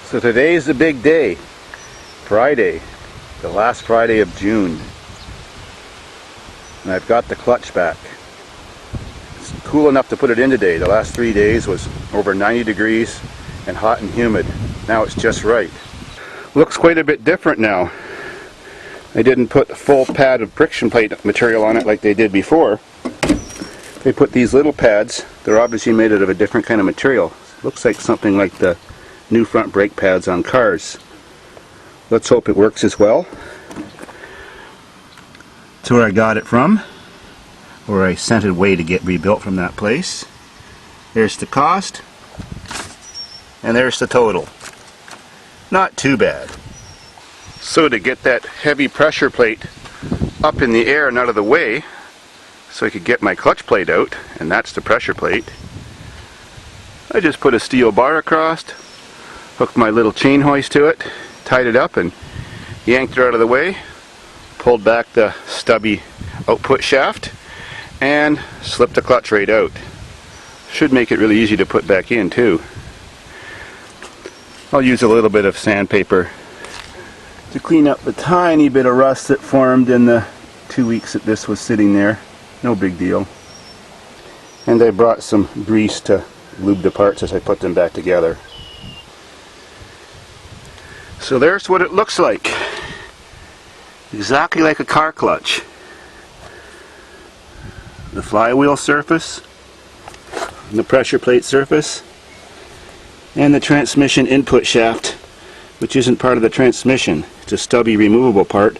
So today's the big day, Friday, the last Friday of June, and I've got the clutch back. It's cool enough to put it in today. The last 3 days was over 90 degrees and hot and humid. Now it's just right. Looks quite a bit different now. I didn't put a full pad of friction plate material on it like they did before. They put these little pads. They're obviously made out of a different kind of material. Looks like something like the new front brake pads on cars. Let's hope it works as well. That's where I got it from, or I sent it away to get rebuilt from that place. There's the cost, and there's the total. Not too bad. So to get that heavy pressure plate up in the air and out of the way, so I could get my clutch plate out, and that's the pressure plate, I just put a steel bar across, hooked my little chain hoist to it, tied it up, and yanked it out of the way, pulled back the stubby output shaft, and slipped the clutch right out. Should make it really easy to put back in too. I'll use a little bit of sandpaper to clean up the tiny bit of rust that formed in the 2 weeks that this was sitting there. No big deal. And I brought some grease to lube the parts as I put them back together. So there's what it looks like. Exactly like a car clutch. The flywheel surface, the pressure plate surface, and the transmission input shaft, which isn't part of the transmission. It's a stubby removable part.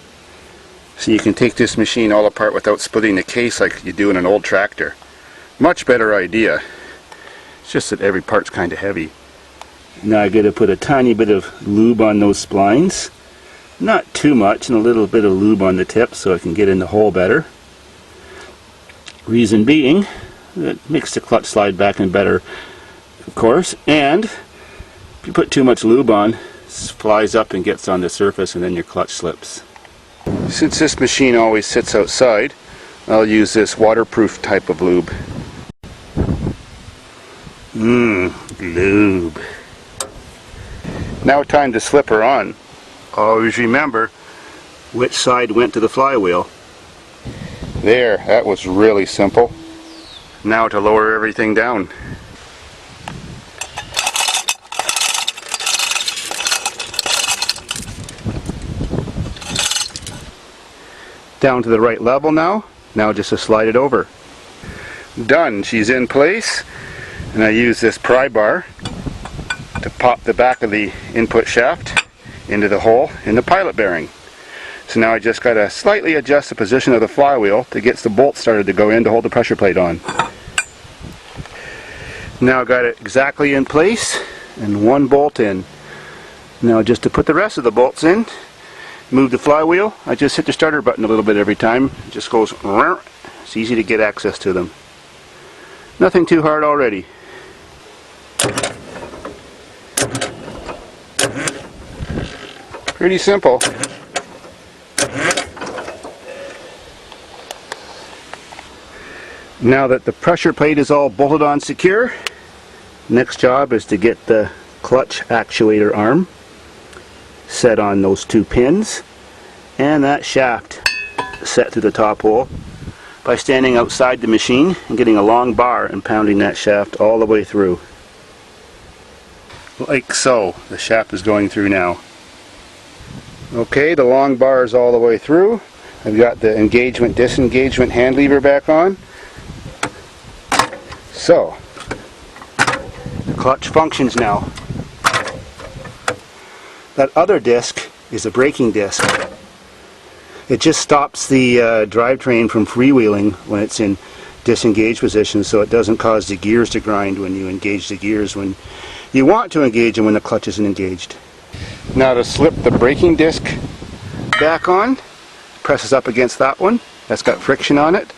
So you can take this machine all apart without splitting the case like you do in an old tractor. Much better idea. It's just that every part's kind of heavy. Now I got to put a tiny bit of lube on those splines. Not too much, and a little bit of lube on the tip so I can get in the hole better. Reason being, it makes the clutch slide back in better, of course, and if you put too much lube on, it flies up and gets on the surface and then your clutch slips. Since this machine always sits outside, I'll use this waterproof type of lube. Lube. Now time to slip her on. Always remember which side went to the flywheel. There, that was really simple. Now to lower everything down. Down to the right level now. Now just to slide it over. Done. She's in place. And I use this pry bar to pop the back of the input shaft into the hole in the pilot bearing. So now I just got to slightly adjust the position of the flywheel to get the bolt started to go in to hold the pressure plate on. Now I've got it exactly in place and one bolt in. Now just to put the rest of the bolts in, move the flywheel, I just hit the starter button a little bit every time. It just goes, it's easy to get access to them. Nothing too hard already. Pretty simple. Now that the pressure plate is all bolted on secure, next job is to get the clutch actuator arm set on those two pins and that shaft set to the top hole by standing outside the machine and getting a long bar and pounding that shaft all the way through. Like so. The shaft is going through now. Okay, the long bar is all the way through. I've got the engagement disengagement hand lever back on. So the clutch functions now. That other disc is a braking disc. It just stops the drivetrain from freewheeling when it's in disengaged position, so it doesn't cause the gears to grind when you engage the gears when you want to engage them when the clutch isn't engaged. Now to slip the braking disc back on, presses up against that one. That's got friction on it.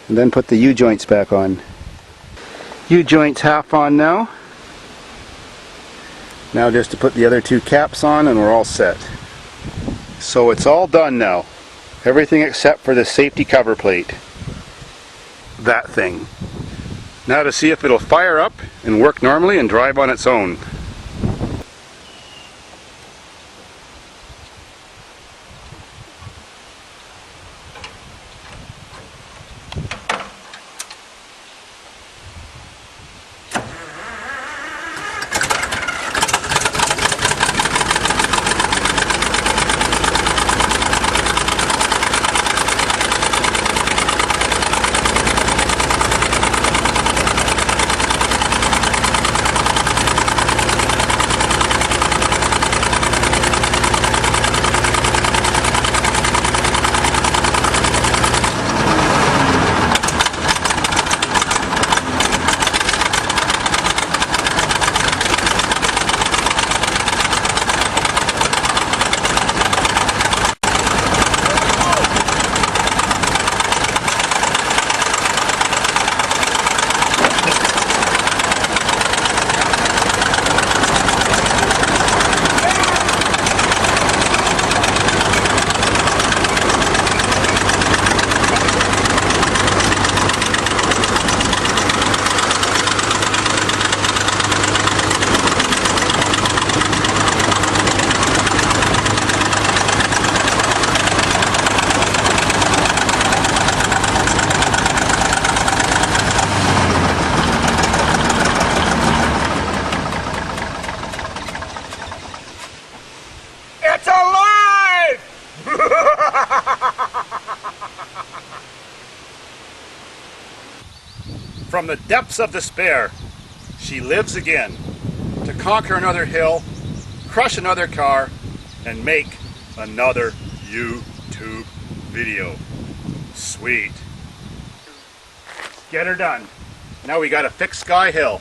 And then put the U-joints back on. U-joints half on now. Now just to put the other two caps on and we're all set. So it's all done now. Everything except for the safety cover plate. That thing. Now to see if it'll fire up and work normally and drive on its own. from the depths of despair, she lives again to conquer another hill, crush another car, and make another YouTube video. Sweet. Get her done. Now we gotta fix Sky Hill.